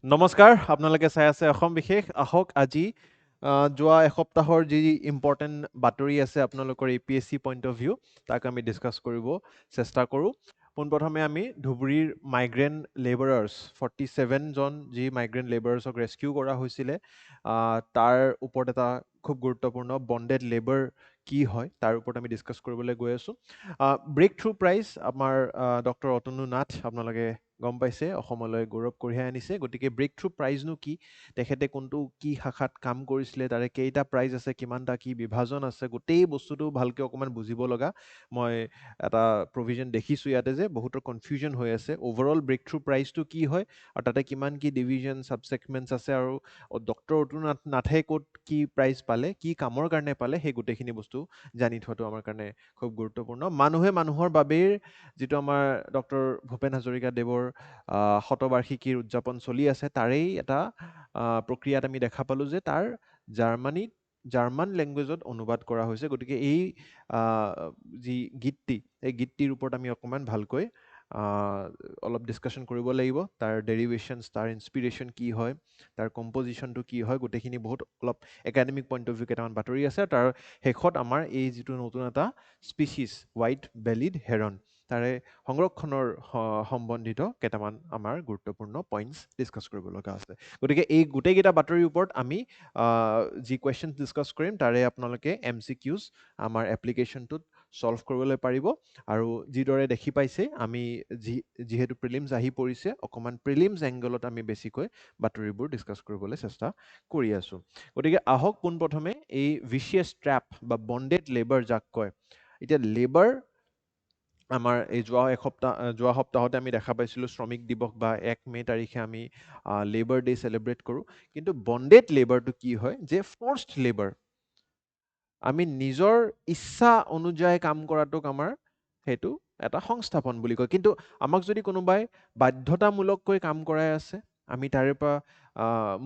নমস্কাৰ, আপোনালোকে চাই আছে অসম বিশেষ। আহক আজি যোৱা এসপ্তাহৰ যি ইম্পৰ্টেণ্ট বাতৰি আছে আপোনালোকৰ APSC পইণ্ট অফ ভিউ, তাক আমি ডিছকাছ কৰিব চেষ্টা কৰোঁ। পোনপ্ৰথমে আমি ধুবুৰীৰ মাইগ্ৰেণ্ট লেবাৰাৰ্ছ 47জন যি মাইগ্ৰেণ্ট লেবাৰাৰ্ছক ৰেস্কিউ কৰা হৈছিলে, তাৰ ওপৰত এটা খুব গুৰুত্বপূৰ্ণ বণ্ডেড লেবাৰ কি হয় তাৰ ওপৰত আমি ডিছকাছ কৰিবলৈ গৈ আছোঁ। ব্ৰেক থ্ৰু প্ৰাইজ আমাৰ ডক্টৰ অতনু নাথ, আপোনালোকে গম পাইছে, অসমলৈ গৌৰৱ কঢ়িয়াই আনিছে। গতিকে ব্ৰেক থ্ৰু প্ৰাইজনো কি, তেখেতে কোনটো কি শাখাত কাম কৰিছিলে, তাৰে কেইটা প্ৰাইজ আছে, কিমানটা কি বিভাজন আছে, গোটেই বস্তুটো ভালকৈ অকণমান বুজিব লগা। মই এটা প্ৰভিজন দেখিছোঁ ইয়াতে যে বহুতৰ কনফিউজন হৈ আছে অভাৰঅল ব্ৰেক থ্ৰু প্ৰাইজটো কি হয় আৰু তাতে কিমান কি ডিভিজন ছাবছেগমেণ্টছ আছে আৰু ডক্টৰ অতনু নাথে ক'ত কি প্ৰাইজ পালে, কি কামৰ কাৰণে পালে, সেই গোটেইখিনি বস্তু জানি থোৱাটো আমাৰ কাৰণে খুব গুৰুত্বপূৰ্ণ। মানুহে মানুহৰ বাবেই যিটো আমাৰ ডক্টৰ ভূপেন হাজৰিকাদেৱৰ শতবাৰ্ষিকীৰ উদযাপন চলি আছে, তাৰেই এটা প্ৰক্ৰিয়াত আমি দেখা পালোঁ যে তাৰ জাৰ্মান লেংগুৱেজত অনুবাদ কৰা হৈছে। গতিকে এই যি গীতটি, এই গীতটিৰ ওপৰত আমি অকণমান ভালকৈ অলপ ডিছকাশ্যন কৰিব লাগিব। তাৰ ডেৰিভেশ্যনছ, তাৰ ইনস্পিৰেশ্যন কি হয়, তাৰ কম্পজিশ্যনটো কি হয়, গোটেইখিনি বহুত অলপ একাডেমিক পইণ্ট অফ ভিউ কেইটামান বাতৰি আছে। তাৰ শেষত আমাৰ এই যিটো নতুন এটা স্পিচিছ হোৱাইট বেলিড হেৰন, তাৰে সংৰক্ষণৰ সম্বন্ধিত কেইটামান আমাৰ গুৰুত্বপূৰ্ণ পইণ্টছ ডিছকাছ কৰিব লগা আছে। গতিকে এই গোটেইকেইটা বাতৰিৰ ওপৰত আমি যি কুৱেশ্যনছ ডিছকাছ কৰিম, তাৰে আপোনালোকে MCQs আমাৰ এপ্লিকেশ্যনটোত ছল্ভ কৰিবলৈ পাৰিব। আৰু যিদৰে দেখি পাইছে, আমি যিহেতু প্ৰিলিমছ আহি পৰিছে, অকণমান প্ৰিলিমছ এংগলত আমি বেছিকৈ বাতৰিবোৰ ডিছকাছ কৰিবলৈ চেষ্টা কৰি আছোঁ। গতিকে আহক পোনপ্ৰথমে এই ভিচিয়াছ ট্ৰেপ বা বণ্ডেড লেবাৰ যাক কয়। এতিয়া লেবাৰ আমাৰ এই যোৱা সপ্তাহতে আমি দেখা পাইছিলোঁ শ্ৰমিক দিৱস বা 1 মে তাৰিখে আমি লেবাৰ ডে চেলিব্ৰেট কৰোঁ। কিন্তু বণ্ডেড লেবাৰটো কি হয়, যে ফৰ্চড লেবাৰ, আমি নিজৰ ইচ্ছা অনুযায়ী কাম কৰাটোক আমাৰ সেইটো এটা সংস্থাপন বুলি কয়। কিন্তু আমাক যদি কোনোবাই বাধ্যতামূলককৈ কাম কৰাই আছে, আমি তাৰে পৰা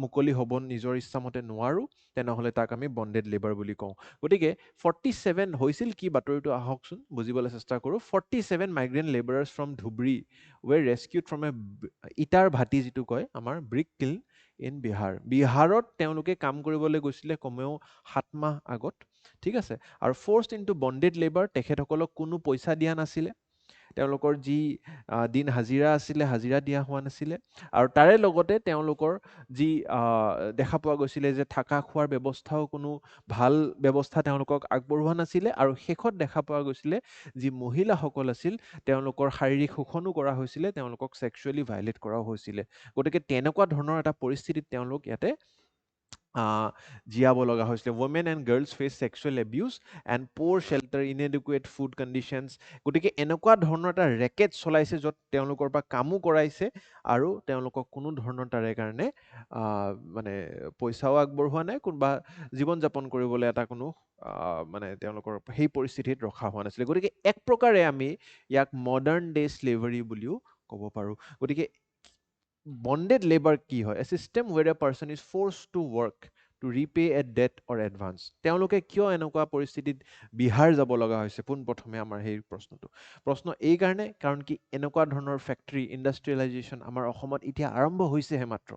মুকলি হ'ব নিজৰ ইচ্ছামতে নোৱাৰোঁ, তেনেহ'লে তাক আমি বণ্ডেড লেবাৰ বুলি কওঁ। গতিকে 47 হৈছিল কি বাতৰিটো, আহকচোন বুজিবলৈ চেষ্টা কৰোঁ। 47 মাইগ্ৰেণ্ট লেবাৰাৰ্ছ ফ্ৰম ধুবুৰী ৱেৰ ৰেস্কিউড ফ্ৰম ইটাৰ ভাটি, যিটো কয় আমাৰ ব্ৰিক কিল্ন ইন বিহাৰ। বিহাৰত তেওঁলোকে কাম কৰিবলৈ গৈছিলে কমেও 7 মাহ আগত, ঠিক আছে। আৰু ফ'ৰ্চড ইনটু বণ্ডেড লেবাৰ, তেখেতসকলক কোনো পইচা দিয়া নাছিলে, তেওঁলোকৰ যি দিন হাজিৰা আছিলে, হাজিৰা দিয়া হোৱা নাছিলে। আৰু তাৰে লগতে তেওঁলোকৰ যি দেখা পোৱা গৈছিলে যে থকা খোৱাৰ ব্যৱস্থাও কোনো ভাল ব্যৱস্থা তেওঁলোকক আগবঢ়োৱা নাছিলে। আৰু শেষত দেখা পোৱা গৈছিলে যি মহিলাসকল আছিল, তেওঁলোকৰ শাৰীৰিক শোষণো কৰা হৈছিলে, তেওঁলোকক ছেক্সুৱেলি ভাইলেট কৰাও হৈছিলে। গতিকে তেনেকুৱা ধৰণৰ এটা পৰিস্থিতিত তেওঁলোক ইয়াতে জীয়াব লগা হৈছিলে। Women and girls face sexual abuse and poor shelter, inadequate food conditions. গতিকে এনেকুৱা ধৰণৰ এটা ৰেকেট চলাইছে, য'ত তেওঁলোকৰ পৰা কামো কৰাইছে আৰু তেওঁলোকক কোনো ধৰণৰ তাৰে কাৰণে মানে পইচাও আগবঢ়োৱা নাই, কোনোবা জীৱন যাপন কৰিবলৈ এটা কোনো মানে তেওঁলোকৰ সেই পৰিস্থিতিত ৰখা হোৱা নাছিলে। গতিকে এক প্ৰকাৰে আমি ইয়াক মডাৰ্ণ ডে স্লেভাৰী বুলিও ক'ব পাৰোঁ। গতিকে বণ্ডেড লেবাৰ কি হয়? A system where a person is force to work to repay a debt or advance. তেওঁলোকে কিয় এনেকুৱা পৰিস্থিতিত বিহাৰ যাব লগা হৈছে? পোনপ্ৰথমে আমাৰ সেই প্ৰশ্ন এই কাৰণে, কাৰণ কি এনেকুৱা ধৰণৰ ফেক্টৰী ইণ্ডাষ্ট্ৰিয়েলাইজেশ্যন আমাৰ অসমত এতিয়া আৰম্ভ হৈছেহে মাত্ৰ।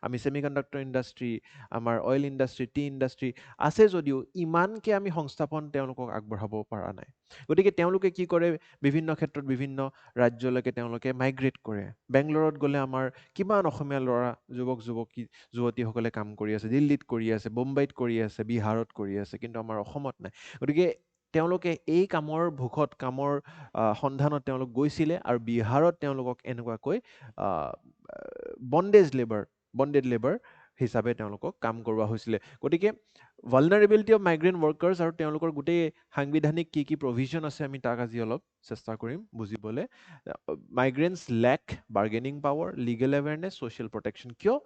আমি ছেমিকণ্ডাক্টৰ ইণ্ডাষ্ট্ৰী, আমাৰ অইল ইণ্ডাষ্ট্ৰী, টি ইণ্ডাষ্ট্ৰী আছে যদিও ইমানকৈ আমি সংস্থাপন তেওঁলোকক আগবঢ়াব পৰা নাই। গতিকে তেওঁলোকে কি কৰে, বিভিন্ন ক্ষেত্ৰত বিভিন্ন ৰাজ্যলৈকে তেওঁলোকে মাইগ্ৰেট কৰে। বেংগলোৰত গ'লে আমাৰ কিমান অসমীয়া ল'ৰা, যুৱতীসকলে কাম কৰি আছে, দিল্লীত কৰি আছে, মুম্বাইত কৰি আছে, বিহাৰত কৰি আছে, কিন্তু আমাৰ অসমত নাই। গতিকে তেওঁলোকে এই কামৰ ভোকত, কামৰ সন্ধানত তেওঁলোক গৈছিলে আৰু বিহাৰত তেওঁলোকক এনেকুৱাকৈ বণ্ডেড লেবাৰ হিচাপে তেওঁলোকক কাম কৰোৱা হৈছিলে। গতিকে ভালনাৰেবিলিটি অফ মাইগ্ৰেণ্ট ৱৰ্কাৰ্ছ আৰু তেওঁলোকৰ গোটেই সাংবিধানিক কি কি প্ৰভিজন আছে, আমি তাক আজি অলপ চেষ্টা কৰিম বুজিবলৈ। Migrants lack bargaining power, legal awareness, social protection. কিয়?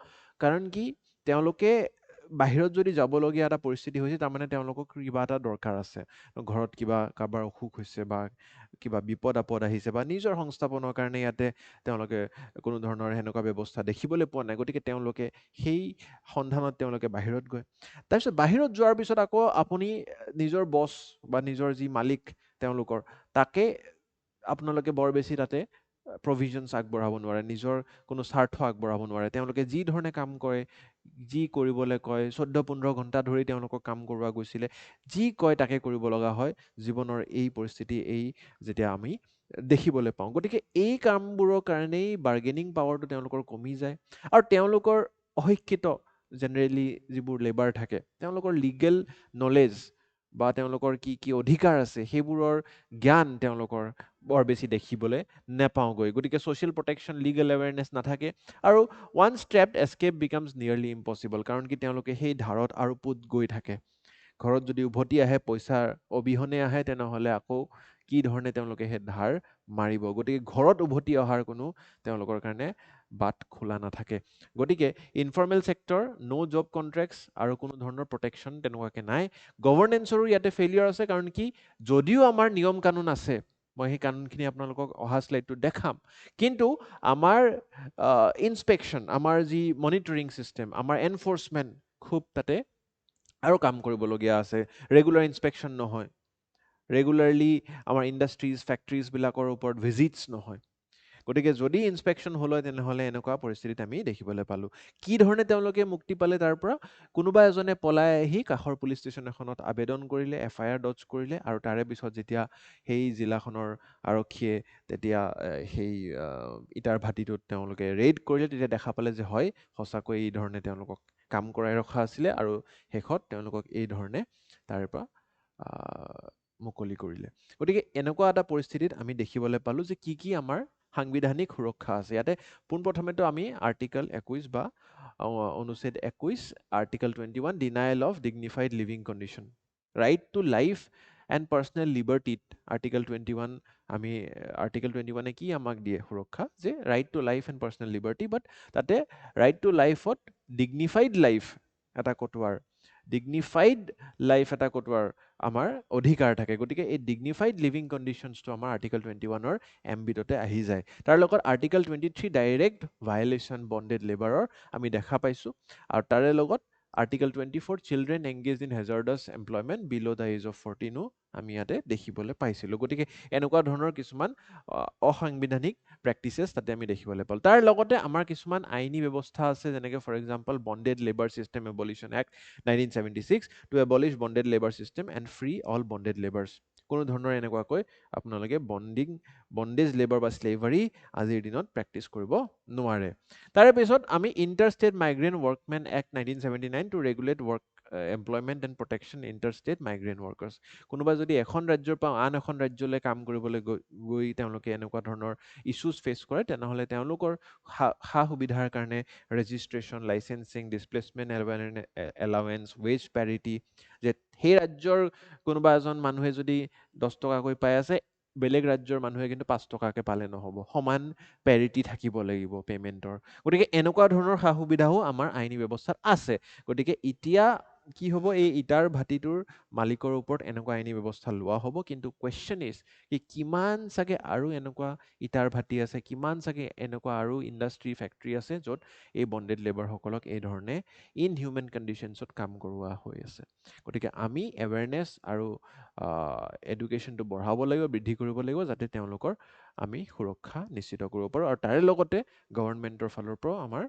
কাৰণ কি তেওঁলোকে বাহিৰত যদি যাবলগীয়া এটা পৰিস্থিতি হৈছে, তাৰমানে তেওঁলোকক কিবা এটা দৰকাৰ আছে, ঘৰত কিবা কাৰোবাৰ অসুখ হৈছে বা কিবা বিপদ আপদ আহিছে বা নিজৰ সংস্থাপনৰ কাৰণে ইয়াতে তেওঁলোকে কোনো ধৰণৰ সেনেকুৱা ব্যৱস্থা দেখিবলৈ পোৱা নাই। গতিকে তেওঁলোকে সেই সন্ধানত তেওঁলোকে বাহিৰত গৈ, তাৰপিছত বাহিৰত যোৱাৰ পিছত আকৌ আপুনি নিজৰ বছ বা নিজৰ যি মালিক তেওঁলোকৰ, তাকে আপোনালোকে বৰ বেছি তাতে প্ৰভিজনছ আগবঢ়াব নোৱাৰে, নিজৰ কোনো স্বাৰ্থ আগবঢ়াব নোৱাৰে। তেওঁলোকে যি ধৰণে কাম কৰে, যি কৰিবলৈ কয়, 14-15 ঘণ্টা ধৰি তেওঁলোকক কাম কৰোৱা গৈছিলে, যি কয় তাকে কৰিব লগা হয়। জীৱনৰ এই পৰিস্থিতি যেতিয়া আমি দেখিবলৈ পাওঁ, গতিকে এই কামবোৰৰ কাৰণেই বাৰ্গেনিং পাৱাৰটো তেওঁলোকৰ কমি যায়। আৰু তেওঁলোকৰ অশিক্ষিত জেনেৰেলি যিবোৰ লেবাৰ থাকে, তেওঁলোকৰ লিগেল নলেজ বা তেওঁলোকৰ কি কি অধিকাৰ আছে সেইবোৰৰ জ্ঞান তেওঁলোকৰ বৰ বেছি দেখিবলৈ নেপাওঁগৈ। গতিকে ছ'চিয়েল প্ৰটেকশ্যন, লিগেল এৱেৰনেছ নাথাকে। আৰু once trapped, escape becomes নিয়াৰলি impossible. কাৰণ কি তেওঁলোকে সেই ধাৰত আৰু পোত গৈ থাকে। ঘৰত যদি উভতি আহে, পইচাৰ অবিহনে আহে, তেনেহ'লে আকৌ কি ধৰণে তেওঁলোকে সেই ধাৰ মাৰিব। গতিকে ঘৰত উভতি অহাৰ কোনো তেওঁলোকৰ কাৰণে বাট খোলা নাথাকে। গতিকে ইনফৰ্মেল ছেক্টৰ, ন' জব কণ্ট্ৰেক্টছ আৰু কোনো ধৰণৰ প্ৰটেকশ্যন তেনেকুৱাকৈ নাই। গভৰ্নেন্সৰো ইয়াতে ফেইলিয়ৰ আছে। কাৰণ কি যদিও আমাৰ নিয়ম কানুন আছে, মই সেই কানুনখিনি আপোনালোকক অহা শ্লাইডটোত দেখাম, কিন্তু আমাৰ ইনস্পেকশ্যন, আমাৰ যি মনিটৰিং ছিষ্টেম, আমাৰ এনফৰ্চমেণ্ট খুব তাতে আৰু কাম কৰিবলগীয়া আছে। ৰেগুলাৰ ইনস্পেকশ্যন নহয়, ৰেগুলাৰলি আমাৰ ইণ্ডাষ্ট্ৰিজ, ফেক্টৰীজবিলাকৰ ওপৰত ভিজিটছ নহয়। গতিকে যদি ইনস্পেকশ্যন হ'ল হয়, তেনেহ'লে এনেকুৱা পৰিস্থিতিত আমি দেখিবলৈ পালোঁ। কি ধৰণে তেওঁলোকে মুক্তি পালে তাৰ পৰা? কোনোবা এজনে পলাই আহি কাষৰ পুলিচ ষ্টেচন এখনত আবেদন কৰিলে, FIR দৰ্জ কৰিলে, আৰু তাৰে পিছত যেতিয়া সেই জিলাখনৰ আৰক্ষীয়ে তেতিয়া সেই ইটাৰ ভাটিটোত তেওঁলোকে ৰেইড কৰিলে, তেতিয়া দেখা পালে যে হয়, সঁচাকৈ এই ধৰণে তেওঁলোকক কাম কৰাই ৰখা আছিলে, আৰু শেষত তেওঁলোকক এই ধৰণে তাৰে পৰা মুকলি কৰিলে। গতিকে এনেকুৱা এটা পৰিস্থিতিত আমি দেখিবলৈ পালোঁ যে কি কি আমাৰ সাংবিধানিক সুৰক্ষা আছে। ইয়াতে পোনপ্ৰথমেতো আমি আৰ্টিকল 21 বা অনুচ্ছেদ 21, article 21, denial of dignified living condition, right to life and personal লিবাৰ্টিত আৰ্টিকল 21, আমি আৰ্টিকল 21-এ কি আমাক দিয়ে সুৰক্ষা? যে right to life and personal liberty, but তাতে ৰাইট টু লাইফত ডিগনিফাইড লাইফ এটা কটোৱাৰ, ডিগনিফাইড লাইফ এটা কটোৱাৰ আমাৰ অধিকাৰ থাকে। গতিকে এই ডিগনিফাইড লিভিং কণ্ডিশ্যনছটো আমাৰ আৰ্টিকল 21-ৰ এমবিটতে আহি যায়। তাৰ লগত আৰ্টিকল 23, ডাইৰেক্ট ভায়লেশ্যন বণ্ডেড লেবাৰৰ আমি দেখা পাইছোঁ। আৰু তাৰে লগত article 24, children engage in hazardous employment below' the age of 14ও আমি ইয়াতে দেখিবলৈ পাইছিলোঁ। গতিকে এনেকুৱা ধৰণৰ কিছুমান অসাংবিধানিক প্ৰেক্টিচেছ তাতে আমি দেখিবলৈ পালোঁ। তাৰ লগতে আমাৰ কিছুমান আইনী ব্যৱস্থা আছে, যেনেকৈ for example bonded labour system abolition act 1976 to abolish bonded labour system and free all bonded labours. কোনো ধৰণৰ এনেকুৱাকৈ আপোনালোকে বণ্ডেজ লেবাৰ বা স্লেভাৰী আজিৰ দিনত প্ৰেক্টিচ কৰিব নোৱাৰে। তাৰে পিছত আমি inter state migrant workmen act 1979 to regulate work employment and protection inter state migrant workers. কোনোবা যদি এখন ৰাজ্যৰ পৰা আন এখন ৰাজ্যলৈ কাম কৰিবলৈ গৈ তেওঁলোকে এনেকুৱা ধৰণৰ ইছ্যুজ ফেচ কৰে, তেনেহ'লে তেওঁলোকৰ সা সুবিধাৰ কাৰণে registration, licensing, displacement allowance, wage parity, যে সেই ৰাজ্যৰ কোনোবা এজন মানুহে যদি 10 টকাকৈ পাই আছে, বেলেগ ৰাজ্যৰ মানুহে কিন্তু 5 টকাকৈ পালে নহ'ব, সমান পেৰিটি থাকিব লাগিব পে'মেণ্টৰ। গতিকে এনেকুৱা ধৰণৰ সা সুবিধাও আমাৰ আইনী ব্যৱস্থাত আছে। গতিকে এতিয়া কি হ'ব, এই ইটাৰ ভাটিটোৰ মালিকৰ ওপৰত এনেকুৱা আইনী ব্যৱস্থা লোৱা হ'ব, কিন্তু কুৱেশ্যন ইজ কি কিমান চাগে আৰু এনেকুৱা ইটাৰ ভাটি আছে, কিমান চাগে এনেকুৱা আৰু ইণ্ডাষ্ট্ৰি, ফেক্টৰী আছে য'ত এই বণ্ডেড লেবাৰসকলক এই ধৰণে ইনহিউমেন কণ্ডিশ্যনছত কাম কৰোৱা হৈ আছে। গতিকে আমি এৱেৰনেছ আৰু এডুকেশ্যনটো বঢ়াব লাগিব, বৃদ্ধি কৰিব লাগিব, যাতে তেওঁলোকৰ আমি সুৰক্ষা নিশ্চিত কৰিব পাৰোঁ। আৰু তাৰে লগতে গভৰ্ণমেণ্টৰ ফালৰ পৰাও আমাৰ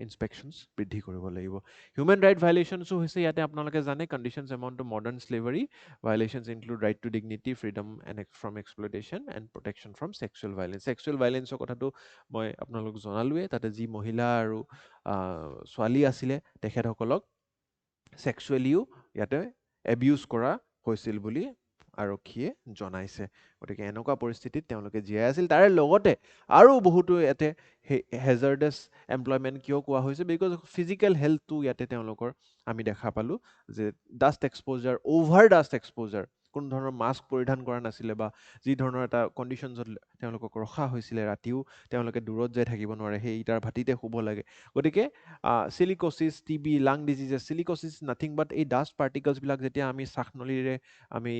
ইনস্পেকশ্যনছ বৃদ্ধি কৰিব লাগিব। হিউমেন ৰাইট ভায়লেশ্যনছো হৈছে ইয়াতে আপোনালোকে জানে, conditions amount to modern slavery, violations include right to dignity, freedom from exploitation and protection from sexual violence. Sexual ভায়লেঞ্চৰ কথাটো মই আপোনালোকক জনালোৱেই। তাতে যি মহিলা আৰু ছোৱালী আছিলে, তেখেতসকলক ছেক্সুৱেলিও ইয়াতে এবিউজ কৰা হৈছিল বুলি আৰক্ষীয়ে জনাইছে। গতিকে এনেকুৱা পৰিস্থিতিত তেওঁলোকে জীয়াই আছিল। তাৰে লগতে আৰু বহুতো ইয়াতে হেজাৰ্ডাছ এমপ্লয়মেণ্ট কিয় কোৱা হৈছে? বিকজ ফিজিকেল হেল্থটো ইয়াতে তেওঁলোকৰ আমি দেখা পালোঁ যে dust exposure, over dust exposure, কোনো ধৰণৰ মাস্ক পৰিধান কৰা নাছিলে, বা যি ধৰণৰ এটা কণ্ডিশ্যনছত তেওঁলোকক ৰখা হৈছিলে, ৰাতিও তেওঁলোকে দূৰত যাই থাকিব নোৱাৰে, সেই ইটাৰ ভাটিতে শুব লাগে। গতিকে চিলিক'চিছ, TB, লাং ডিজিজেছ, চিলিক'চিছ নাথিং বাট এই ডাষ্ট পাৰ্টিকলছবিলাক যেতিয়া আমি শ্বাস নলীৰে আমি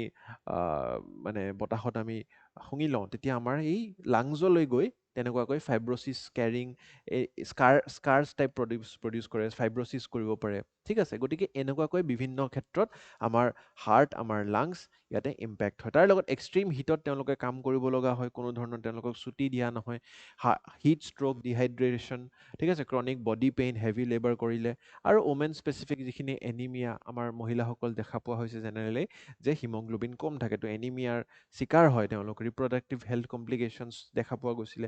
মানে বতাহত আমি শুঙি লওঁ, তেতিয়া আমাৰ এই লাংজলৈ গৈ তেনেকুৱাকৈ ফাইব্ৰচিছ কেৰিং, এই স্কাৰ্ছ টাইপ প্ৰডিউচ কৰে, ফাইব্ৰচিছ কৰিব পাৰে। ঠিক আছে, গতিকে এনেকুৱাকৈ বিভিন্ন ক্ষেত্ৰত আমাৰ হাৰ্ট, আমাৰ লাংছ ইয়াতে ইম্পেক্ট হয় তাৰ লগত এক্সট্ৰিম হিটত তেওঁলোকে কাম কৰিব লগা হয় কোনো ধৰণৰ তেওঁলোকক ছুটি দিয়া নহয় হিট ষ্ট্ৰক ডিহাইড্ৰেশ্যন ঠিক আছে chronic body pain heavy labour কৰিলে আৰু ওমেন স্পেচিফিক যিখিনি এনিমিয়া আমাৰ মহিলাসকল দেখা পোৱা হৈছে জেনেৰেলি যে হিমগ্ল'বিন কম থাকে তো এনিমিয়াৰ চিকাৰ হয় তেওঁলোক ৰিপ্ৰডাক্টিভ হেল্থ কমপ্লিকেশ্যনছ দেখা পোৱা গৈছিলে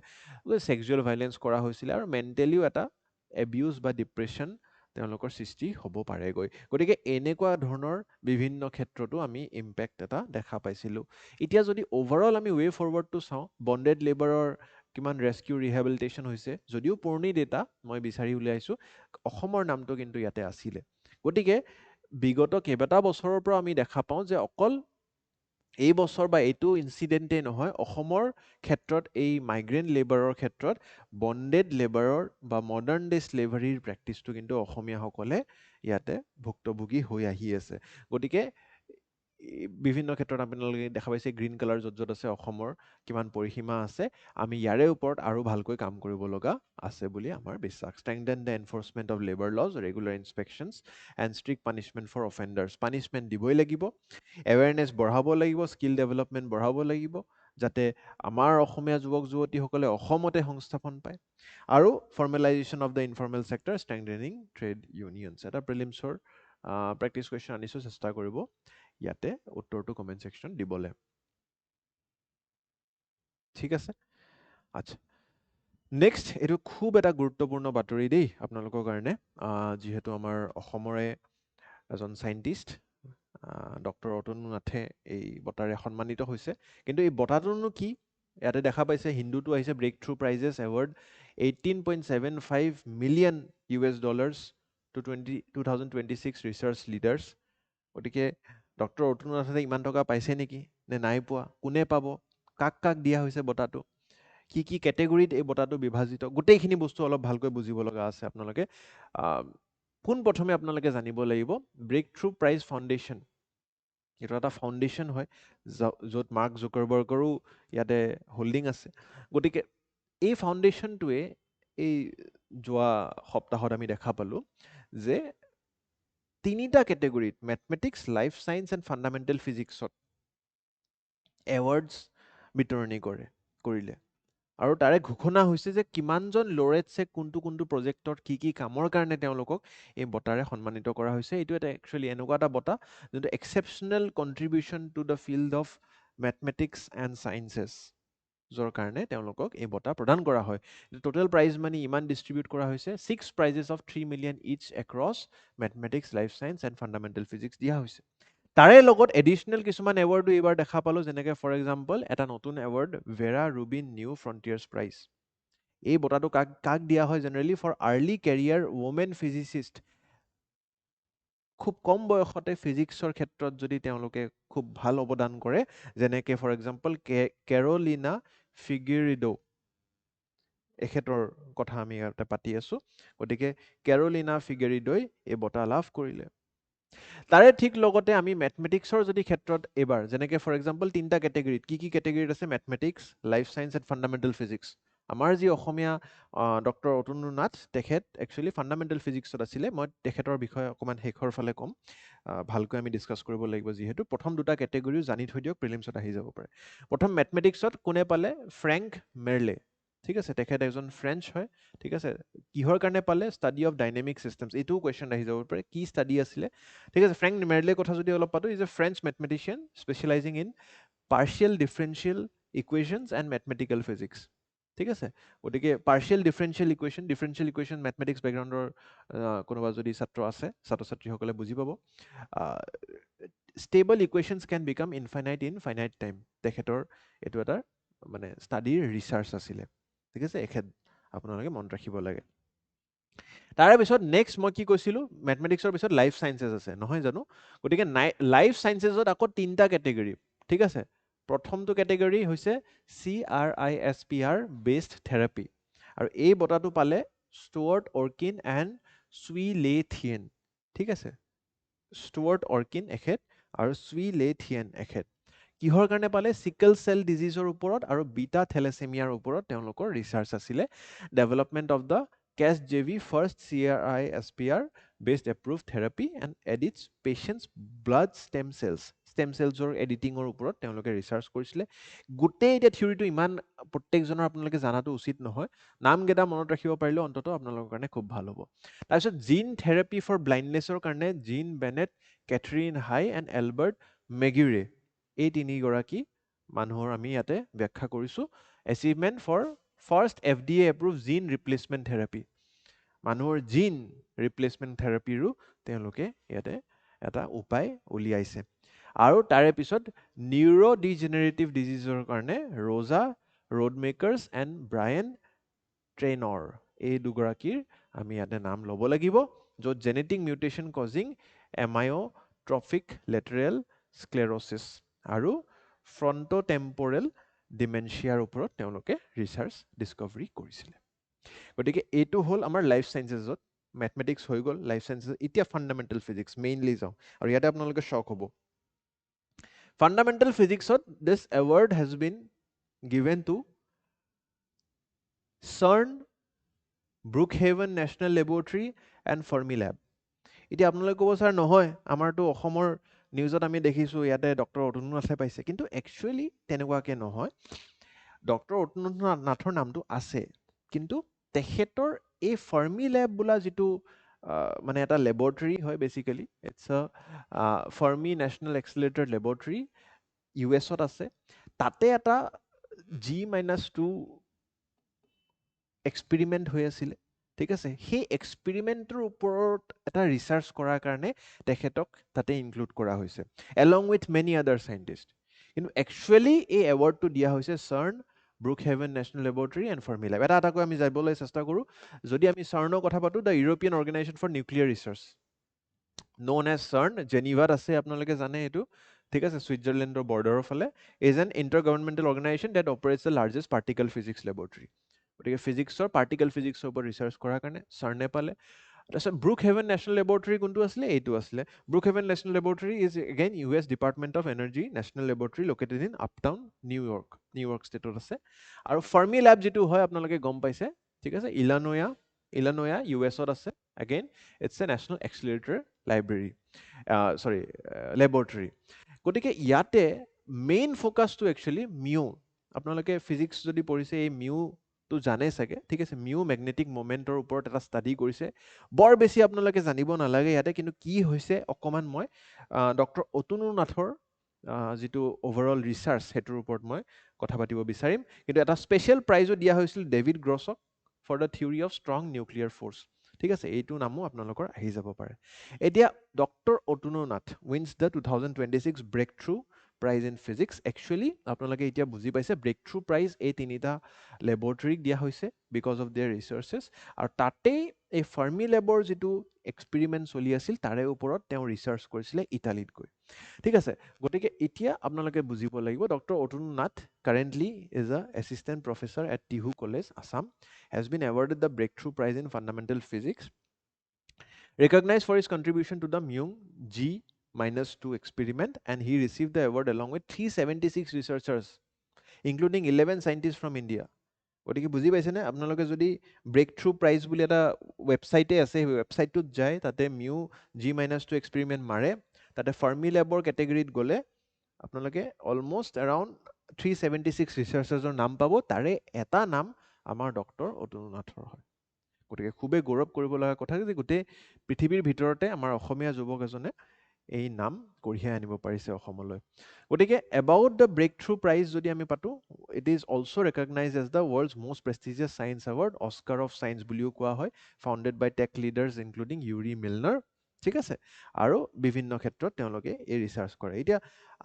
ছেক্সুৱেল ভাইলেঞ্চ কৰা হৈছিলে আৰু মেণ্টেলিও এটা এবিউজ বা ডিপ্ৰেশ্যন তেওঁলোকৰ সৃষ্টি হ'ব পাৰেগৈ গতিকে এনেকুৱা ধৰণৰ বিভিন্ন ক্ষেত্ৰতো আমি ইম্পেক্ট এটা দেখা পাইছিলোঁ এতিয়া যদি অভাৰঅল আমি ৱে ফৰৱাৰ্ডটো চাওঁ বণ্ডেড লেবাৰৰ কিমান ৰেস্কিউ ৰিহেবিলিটেশ্যন হৈছে যদিও পুৰণি ডেটা মই বিচাৰি উলিয়াইছোঁ অসমৰ নামটো কিন্তু ইয়াতে আছিলে গতিকে বিগত কেইবাটা বছৰৰ পৰা আমি দেখা পাওঁ যে অকল এই বছৰ বা এইটো ইনচিডেণ্টেই নহয় অসমৰ ক্ষেত্ৰত এই মাইগ্ৰেণ্ট লেবাৰৰ ক্ষেত্ৰত বণ্ডেড লেবাৰৰ বা মডাৰ্ণ ডে স্লেভাৰীৰ প্ৰেক্টিছটো কিন্তু অসমীয়াসকলে ইয়াতে ভুক্তভোগী হৈ আহি আছে গতিকে বিভিন্ন ক্ষেত্ৰত আপোনালোকে দেখা পাইছে গ্ৰীণ কালাৰ য'ত য'ত আছে অসমৰ কিমান পৰিসীমা আছে আমি ইয়াৰে ওপৰত আৰু ভালকৈ কাম কৰিব লগা আছে বুলি আমাৰ বিশ্বাস strengthen the enforcement of labour laws regular inspections and strict punishment for offenders punishment দিবই লাগিব এৱেৰনেছ বঢ়াব লাগিব স্কিল ডেভেলপমেণ্ট বঢ়াব লাগিব যাতে আমাৰ অসমীয়া যুৱক যুৱতীসকলে অসমতে সংস্থাপন পায় আৰু formalisation of the informal sector strengthening trade unions এটা প্ৰিলিমছৰ প্ৰেক্টিছ কুৱেশ্যন আনিছোঁ চেষ্টা কৰিব ইয়াতে উত্তৰটো কমেণ্ট ছেকশ্যন দিবলৈ ঠিক আছে আচ্ছা নেক্সট এইটো খুব এটা গুৰুত্বপূৰ্ণ বাতৰি দেই আপোনালোকৰ কাৰণে যিহেতু আমাৰ অসমৰে এজন চাইণ্টিষ্ট ডক্টৰ অতনু নাথে এই বঁটাৰে সন্মানিত হৈছে কিন্তু এই বঁটাটোনো কি ইয়াতে দেখা পাইছে হিন্দুটো আহিছে breakthrough prizes award $18.75 million to 2026 research leaders গতিকে ডক্টৰ অতনু নাথে ইমান টকা পাইছে নেকি নে নাই পোৱা কোনে পাব কাক কাক দিয়া হৈছে বঁটাটো কি কি কেটেগৰীত এই বঁটাটো বিভাজিত গোটেইখিনি বস্তু অলপ ভালকৈ বুজিব লগা আছে আপোনালোকে পোনপ্ৰথমে আপোনালোকে জানিব লাগিব ব্ৰেক থ্ৰু প্ৰাইজ ফাউণ্ডেশ্যন এইটো এটা ফাউণ্ডেশ্যন হয় য'ত মাৰ্ক জুকাৰবাৰ্গৰো ইয়াতে হোল্ডিং আছে গতিকে এই ফাউণ্ডেশ্যনটোৱে এই যোৱা সপ্তাহত আমি দেখা পালোঁ যে তিনিটা কেটেগৰীত mathematics life science and fundamental ফিজিক্সত এৱাৰ্ডছ বিতৰণি কৰিলে আৰু তাৰে ঘোষণা হৈছে যে কিমানজন লৰেটছে কোনটো কোনটো প্ৰজেক্টত কি কি কামৰ কাৰণে তেওঁলোকক এই বঁটাৰে সন্মানিত কৰা হৈছে এইটো এটা একচুৱেলি এনেকুৱা এটা বঁটা যোনটো exceptional contribution to the field of mathematics and sciences যৰ কাৰণে তেওঁলোকক এই বঁটা প্ৰদান কৰা হয় টোটেল প্ৰাইজ মানি ইমান ডিষ্ট্ৰিবিউট কৰা হৈছে 6 prizes of 3 million each across mathematics life science and fundamental physics দিয়া হৈছে তাৰে লগত এডিশ্যনেল কিছুমান এৱাৰ্ডো এইবাৰ দেখা পালোঁ যেনেকৈ ফৰ এক্সাম্পল এটা নতুন award Bhera Rubin new Frontiers prize এই বঁটাটো কাক দিয়া হয় generally for early career women physicist খুব কম বয়সতে ফিজিক্সৰ ক্ষেত্ৰত যদি তেওঁলোকে খুব ভাল অৱদান কৰে যেনেকৈ ফৰ এক্সাম্পল কেৰলিনা ফিগেৰিডো এখেতৰ কথা আমি ইয়াতে পাতি আছোঁ গতিকে কেৰলিনা ফিগেৰিডোই এই বঁটা লাভ কৰিলে তাৰে ঠিক লগতে আমি মেথমেটিক্সৰ যদি ক্ষেত্ৰত এইবাৰ যেনেকৈ ফৰ এক্সাম্পল তিনিটা কেটেগৰীত কি কেটেগৰীত আছে mathematics life science and fundamental physics আমাৰ যি অসমীয়া ডক্টৰ অতনু নাথ তেখেত একচুৱেলি ফাণ্ডামেণ্টেল ফিজিক্সত আছিলে মই তেখেতৰ বিষয়ে অকণমান শেষৰ ফালে ক'ম ভালকৈ আমি ডিছকাছ কৰিব লাগিব যিহেতু প্ৰথম দুটা কেটেগৰীও জানি থৈ দিয়ক প্ৰিলিমছত আহি যাব পাৰে প্ৰথম মেথমেটিক্সত কোনে পালে ফ্ৰেংক মেৰলে ঠিক আছে তেখেত এজন ফ্ৰেঞ্চ হয় ঠিক আছে কিহৰ কাৰণে পালে ষ্টাডি অফ ডাইনেমিক চিষ্টেমছ এইটোও কুৱেশ্যন আহি যাব পাৰে কি ষ্টাডি আছিলে ঠিক আছে ফ্ৰেংক মেৰলেৰ কথা যদি অলপ পাতোঁ is a French mathematician specialising in partial differential equations and mathematical physics ঠিক আছে গতিকে পাৰ্চিয়েল ডিফাৰেঞ্চিয়েল ইকুৱেশ্যন মেথমেটিক্স বেকগ্ৰাউণ্ডৰ কোনোবা যদি ছাত্ৰ আছে ছাত্ৰ ছাত্ৰীসকলে বুজি পাব stable equations can become infinite in finite time তেখেতৰ এইটো এটা মানে ষ্টাডিৰ ৰিচাৰ্চ আছিলে ঠিক আছে এখেত আপোনালোকে মনত ৰাখিব লাগে তাৰে পিছত নেক্সট মই কি কৈছিলোঁ মেথমেটিক্সৰ পিছত লাইফ ছায়েন্সেছ আছে নহয় জানো গতিকে লাইফ ছায়েন্সেছত আকৌ তিনিটা কেটেগৰী ঠিক আছে প্ৰথমটো কেটেগৰী হৈছে CRISPR বেছড থেৰাপি আৰু এই বঁটাটো পালে ষ্টুৱাৰ্ট অৰ্কিন এণ্ড চুই লে থিয়েন ঠিক আছে ষ্টুৱাৰ্ট অৰ্কিন এখেত আৰু চুই লে থিয়েন এখেত কিহৰ কাৰণে পালে চিকেল চেল ডিজিজৰ ওপৰত আৰু বিটা থেলেচেমিয়াৰ ওপৰত তেওঁলোকৰ ৰিচাৰ্চ আছিলে development of the Casgevy first CRISPR based approve therapy and edits patients blood stem cells stem চেলছৰ এডিটিঙৰ ওপৰত তেওঁলোকে ৰিচাৰ্চ কৰিছিলে গোটেই এতিয়া থিয়ৰিটো ইমান প্ৰত্যেকজনৰ আপোনালোকে জানাটো উচিত নহয় নামকেইটা মনত ৰাখিব পাৰিলেও অন্ততঃ আপোনালোকৰ কাৰণে খুব ভাল হ'ব তাৰপিছত জিন থেৰাপি ফৰ ব্লাইণ্ডনেছৰ কাৰণে Jean Bennett Katherine High and Albert মেগিৰে এই তিনিগৰাকী মানুহৰ আমি ইয়াতে ব্যাখ্যা কৰিছোঁ achievement for first FDA approve gene replacement therapy মানুহৰ জিন ৰিপ্লেচমেণ্ট থেৰাপিৰো তেওঁলোকে ইয়াতে এটা উপায় উলিয়াইছে আৰু তাৰে পিছত নিউৰো ডিজেনেৰেটিভ ডিজিজৰ কাৰণে ৰোজা ৰোডমেকাৰ্ছ এণ্ড ব্ৰায়েন ট্ৰেইনৰ এই দুগৰাকীৰ আমি ইয়াতে নাম ল'ব লাগিব য'ত জেনেটিক মিউটেশ্যন কজিং এমায়'ট্ৰফিক লেটেৰেল স্ক্লেৰ'চিছ আৰু ফ্ৰণ্টোটেম্পৰেল ডিমেনচিয়াৰ ওপৰত তেওঁলোকে ৰিচাৰ্চ ডিস্কভাৰী কৰিছিলে গতিকে এইটো হ'ল আমাৰ লাইফ চায়েন্সেছত মেথমেটিক্স হৈ গ'ল লাইফ চায়েন্সেছ এতিয়া ফাণ্ডামেণ্টেল ফিজিক্স মেইনলি যাওঁ আৰু ইয়াতে আপোনালোকে শ্বক হ'ব ফাণ্ডামেণ্টেল ফিজিক্সত this award has been given to CERN, Brookhaven National Laboratory and Fermilab এতিয়া আপোনালোকে ক'ব ছাৰ নহয় আমাৰতো অসমৰ নিউজত আমি দেখিছোঁ ইয়াতে ডক্টৰ অতনু নাথে পাইছে কিন্তু একচুৱেলি তেনেকুৱাকৈ নহয় ডক্টৰ অতনু নাথৰ নামটো আছে কিন্তু তেখেতৰ এই ফাৰ্মিলেব বোলা যিটো মানে এটা লেবৰেটৰী হয় basically it's Fermi National Accelerator Laboratory US-ত আছে তাতে এটা G-2 এক্সপেৰিমেণ্ট হৈ আছিলে ঠিক আছে সেই এক্সপেৰিমেণ্টৰ ওপৰত এটা ৰিচাৰ্চ কৰাৰ কাৰণে তেখেতক তাতে ইনক্লুড কৰা হৈছে এলং উইথ মেনি আদাৰ চাইণ্টিষ্ট কিন্তু একচুৱেলি এই এৱাৰ্ডটো দিয়া হৈছে CERN, Brookhaven National Laboratory and Fermilab এটা এটাকৈ আমি যাবলৈ চেষ্টা কৰোঁ যদি আমি CERNৰ কথা পাতোঁ the European organization for nuclear research known as CERN জেনিভাত আছে আপোনালোকে জানে এইটো ঠিক আছে ছুইজাৰলেণ্ডৰ বৰ্ডাৰৰ ফালে is an intergovernmental organization that operates the largest particle physics laboratory গতিকে ফিজিক্সৰ পাৰ্টিকেল ফিজিক্সৰ ওপৰত ৰিচাৰ্চ কৰাৰ কাৰণে CERN-এ পালে তাৰপিছত ব্ৰুকহেভেন নেশ্যনেল লেবৰেটৰী কোনটো আছিলে এইটো আছিলে Brookhaven National Laboratory is again US Department of Energy national laboratory located in uptown New York ষ্টেটত আছে আৰু ফাৰ্মি লেব যিটো হয় আপোনালোকে গম পাইছে ঠিক আছে ইলানয়া US-ত আছে again it's a national accelerator laboratory গতিকে ইয়াতে মেইন ফ'কাছটো একচুৱেলি আপোনালোকে ফিজিক্স যদি পঢ়িছে এই তো জানে চাগে ঠিক আছে মেগনেটিক মমেণ্টৰ ওপৰত এটা ষ্টাডি কৰিছে বৰ বেছি আপোনালোকে জানিব নালাগে ইয়াতে কিন্তু কি হৈছে অকণমান মই ডক্টৰ অতনু নাথৰ যিটো অভাৰঅল ৰিচাৰ্চ সেইটোৰ ওপৰত মই কথা পাতিব বিচাৰিম কিন্তু এটা স্পেচিয়েল প্ৰাইজো দিয়া হৈছিল ডেভিড গ্ৰছক for the theory of strong nuclear force ঠিক আছে এইটো নামো আপোনালোকৰ আহি যাব পাৰে এতিয়া doctor Atanu Nath wins the 2026 brake through prize in physics actually আপোনালোকে এতিয়া বুজি পাইছে ব্ৰেক থ্ৰু প্ৰাইজ এই তিনিটা লেবৰেটৰীক দিয়া হৈছে বিকজ অফ দেয়াৰ ৰিচাৰ্চেছ আৰু তাতেই এই ফাৰ্মি লেবৰ যিটো এক্সপেৰিমেণ্ট চলি আছিল তাৰে ওপৰত তেওঁ ৰিচাৰ্চ কৰিছিলে ইটালীত গৈ ঠিক আছে গতিকে এতিয়া আপোনালোকে বুজিব লাগিব doctor Atanu Nath currently is a assistant professor at Tihu college Assam has been awarded the brake through prize in fundamental physics recognized for his contribution to the Myung G-2 experiment and he received the award along with 376 researchers including 11 scientists from India গতিকে বুজি পাইছেনে আপোনালোকে যদি brake through prize বুলি এটা ৱেবছাইটে আছে সেই ৱেবছাইটটোত যায় তাতে G-2 এক্সপেৰিমেণ্ট মাৰে তাতে ফাৰ্মি লেবৰ কেটেগৰীত গ'লে আপোনালোকে অলমষ্ট এৰাউণ্ড 376 ৰিচাৰ্চাৰ্ছৰ নাম পাব তাৰে এটা নাম আমাৰ ডক্টৰ অতনু নাথৰ হয় গতিকে খুবেই গৌৰৱ কৰিব লগা কথা যে গোটেই পৃথিৱীৰ ভিতৰতে আমাৰ অসমীয়া যুৱক এজনে এই নাম কঢ়িয়াই আনিব পাৰিছে অসমলৈ গতিকে about the brake through Prize যদি আমি পাতোঁ it is also' recognise as the world's most prestigious science award Oscar of science বুলিও কোৱা হয় founded by tech leaders including Yuri Milner ঠিক আছে আৰু বিভিন্ন ক্ষেত্ৰত তেওঁলোকে এই ৰিচাৰ্চ কৰে এতিয়া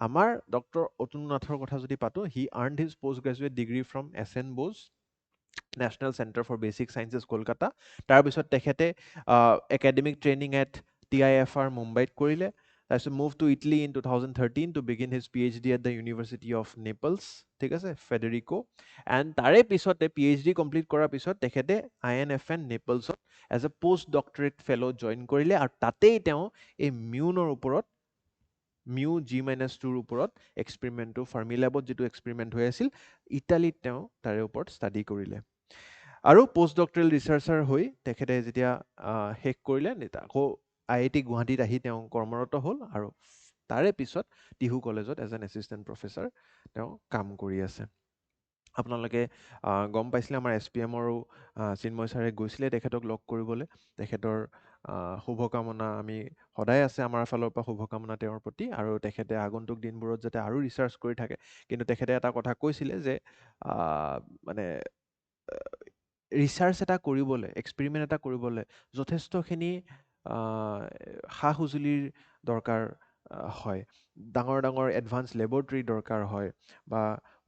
আমাৰ ডক্টৰ অতনু নাথৰ কথা যদি পাতোঁ he earned his post graduate degree from SN Bose National Centre for Basic Sciences Kolkata তাৰপিছত তেখেতে একাডেমিক ট্ৰেইনিং এট TIFR মুম্বাইত কৰিলে তাৰপিছত move to Italy in 2013 to begin his PhD at the University of Naples ঠিক আছে Federico and তাৰে পিছতে PhD complete কৰাৰ পিছত তেখেতে INFN নেপলছত as a post doctorate fellow' join কৰিলে আৰু তাতেই তেওঁ এই ওপৰত G-2ৰ ওপৰত এক্সপেৰিমেণ্টটো ফাৰ্মি লেবত যিটো এক্সপেৰিমেণ্ট হৈ আছিল ইটালীত তেওঁ তাৰে ওপৰত ষ্টাডি কৰিলে আৰু পষ্ট ডক্টৰেল ৰিচাৰ্চাৰ হৈ তেখেতে যেতিয়া শেষ কৰিলে আকৌ IIT গুৱাহাটীত আহি তেওঁ কৰ্মৰত হ'ল আৰু তাৰে পিছত টিহু কলেজত এজ এন এছিষ্টেণ্ট প্ৰফেচাৰ তেওঁ কাম কৰি আছে। আপোনালোকে গম পাইছিলে আমাৰ এছ পি এমৰো চিন্ময় ছাৰে গৈছিলে তেখেতক লগ কৰিবলৈ। তেখেতৰ শুভকামনা আমি সদায় আছে আমাৰ ফালৰ পৰা শুভকামনা তেওঁৰ প্ৰতি, আৰু তেখেতে আগন্তুক দিনবোৰত যাতে আৰু ৰিচাৰ্চ কৰি থাকে। কিন্তু তেখেতে এটা কথা কৈছিলে যে মানে ৰিচাৰ্চ এটা কৰিবলৈ, এক্সপেৰিমেণ্ট এটা কৰিবলৈ যথেষ্টখিনি সা সঁজুলিৰ দৰকাৰ হয়। ডাঙৰ ডাঙৰ এডভান্স লেবৰেটৰী দৰকাৰ হয়, বা